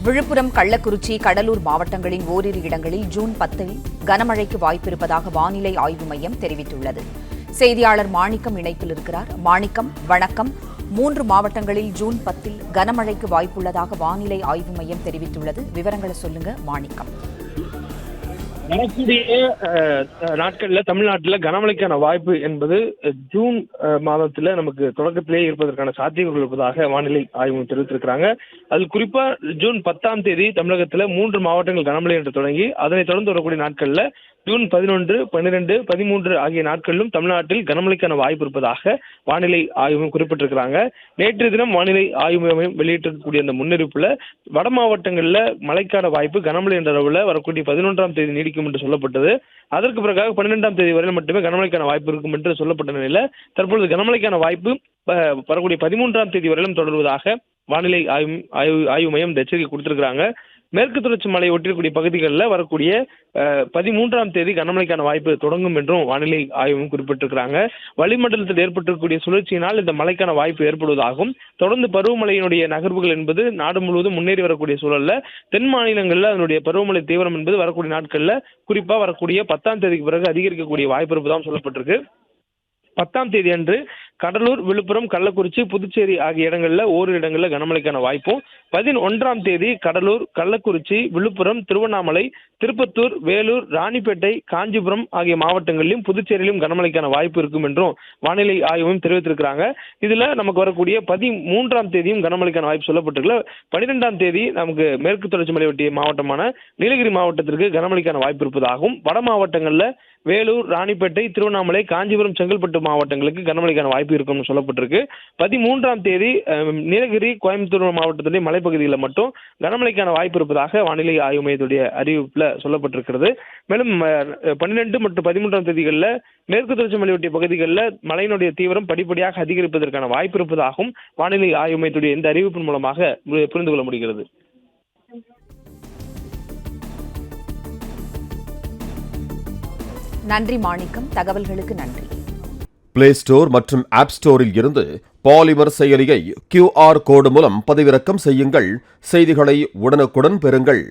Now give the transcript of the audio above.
விழுப்புரம், கள்ளக்குறிச்சி, கடலூர் மாவட்டங்களின் ஓரிரு இடங்களில் ஜூன் 10 கனமழைக்கு வாய்ப்பிருப்பதாக வானிலை ஆய்வு மையம் தெரிவித்துள்ளது. செய்தியாளர் மாணிக்கம் இணைப்பில் இருக்கிறார். மாணிக்கம், வணக்கம். 3 மாவட்டங்களில் ஜூன் 10 கனமழைக்கு வாய்ப்புள்ளதாக வானிலை ஆய்வு மையம் தெரிவித்துள்ளது. விவரங்களை சொல்லுங்க மாணிக்கம். வரக்கூடிய நாட்கள்ல தமிழ்நாட்டில் கனமழைக்கான வாய்ப்பு என்பது ஜூன் மாதத்துல நமக்கு தொடக்கத்திலேயே இருப்பதற்கான சாத்தியங்கள் இருப்பதாக வானிலை ஆய்வு தெரிவித்திருக்கிறாங்க. அதில் குறிப்பா ஜூன் 10ஆம் தேதி தமிழகத்துல 3 மாவட்டங்கள் கனமழை என்று தொடங்கி அதனைத் தொடர்ந்து வரக்கூடிய நாட்கள்ல ஜூன் 11, 12, 13 ஆகிய நாட்களிலும் தமிழ்நாட்டில் கனமழைக்கான வாய்ப்பு இருப்பதாக வானிலை ஆய்வு குறிப்பிட்டிருக்கிறாங்க. நேற்று தினம் வானிலை ஆய்வு மையம் வெளியிட்டிருக்கக்கூடிய அந்த முன்னறிவிப்புல வட மாவட்டங்களில் மழைக்கான வாய்ப்பு கனமழை என்ற அளவில் வரக்கூடிய 11ஆம் தேதி நீடிக்கும் என்று சொல்லப்பட்டது. அதற்கு பிறகாக 12ஆம் தேதி வரையில் மட்டுமே கனமழைக்கான வாய்ப்பு இருக்கும் என்று சொல்லப்பட்ட நிலையில தற்பொழுது கனமழைக்கான வாய்ப்பு வரக்கூடிய 13ஆம் தேதி வரையிலும் தொடர்வதாக வானிலை ஆய்வு மையம் எச்சரிக்கை கொடுத்திருக்கிறாங்க. மேற்கு தொடர்ச்சி மலை ஒட்டியிருக்கூடிய பகுதிகளில் வரக்கூடிய 13ஆம் தேதி கனமழைக்கான வாய்ப்பு தொடங்கும் என்றும் வானிலை ஆய்வு குறிப்பிட்டிருக்கிறாங்க. வளிமண்டலத்தில் ஏற்பட்டிருக்கக்கூடிய சுழற்சியினால் இந்த மழைக்கான வாய்ப்பு ஏற்படுவதாகவும் தொடர்ந்து பருவமழையினுடைய நகர்வுகள் என்பது நாடு முழுவதும் முன்னேறி வரக்கூடிய சூழல்ல தென் மாநிலங்களில் அதனுடைய பருவமழை தீவிரம் என்பது வரக்கூடிய நாட்களில் குறிப்பாக வரக்கூடிய 10ஆம் தேதிக்கு பிறகு அதிகரிக்கக்கூடிய வாய்ப்பு இருப்பதாகவும் சொல்லப்பட்டிருக்கு. 10ஆம் தேதி அன்று கடலூர், விழுப்புரம், கள்ளக்குறிச்சி, புதுச்சேரி ஆகிய இடங்களில் ஓரிரு இடங்களில் கனமழைக்கான வாய்ப்பும், 11ஆம் தேதி கடலூர், கள்ளக்குறிச்சி, விழுப்புரம், திருவண்ணாமலை, திருப்பத்தூர், வேலூர், ராணிப்பேட்டை, காஞ்சிபுரம் ஆகிய மாவட்டங்களிலும் புதுச்சேரியிலும் கனமழைக்கான வாய்ப்பு இருக்கும் என்றும் வானிலை ஆய்வும் தெரிவித்திருக்கிறாங்க. இதுல நமக்கு வரக்கூடிய 13ஆம் தேதியும் கனமழைக்கான வாய்ப்பு சொல்லப்பட்டிருக்கல. 12ஆம் தேதி நமக்கு மேற்கு தொடர்ச்சி மலை ஒட்டிய மாவட்டமான நீலகிரி மாவட்டத்திற்கு கனமழைக்கான வாய்ப்பு இருப்பதாகவும், வட மாவட்டங்களில் வேலூர், ராணிப்பேட்டை, திருவண்ணாமலை, காஞ்சிபுரம், செங்கல்பட்டு மாவட்டங்களுக்கு கனமழைக்கான வாய்ப்பு இருக்கும்னு சொல்லப்பட்டிருக்கு. 13ஆம் தேதி நீலகிரி, கோயம்புத்தூர் மாவட்டத்துடைய மலைப்பகுதிகளில் மட்டும் கனமழைக்கான வாய்ப்பு இருப்பதாக வானிலை ஆய்வு மையத்துடைய அறிவிப்புல சொல்லப்பட்டிருக்கிறது. மேலும் 12 மற்றும் 13ஆம் தேதிகளில் மேற்கு தொடர்ச்சி மலையொட்டிய பகுதிகளில் மழையினுடைய தீவிரம் படிப்படியாக அதிகரிப்பதற்கான வாய்ப்பு இருப்பதாகவும் வானிலை ஆய்வு மையத்துடைய இந்த அறிவிப்பின் மூலமாக புரிந்து கொள்ள முடிகிறது. நன்றி மாணிக்கம், தகவல்களுக்கு நன்றி. பிளே ஸ்டோர் மற்றும் ஆப் ஸ்டோரில் இருந்து பாலிமர் செயலியை QR கோடு மூலம் பதிவிறக்கம் செய்யுங்கள். செய்திகளை உடனுக்குடன் பெறுங்கள்.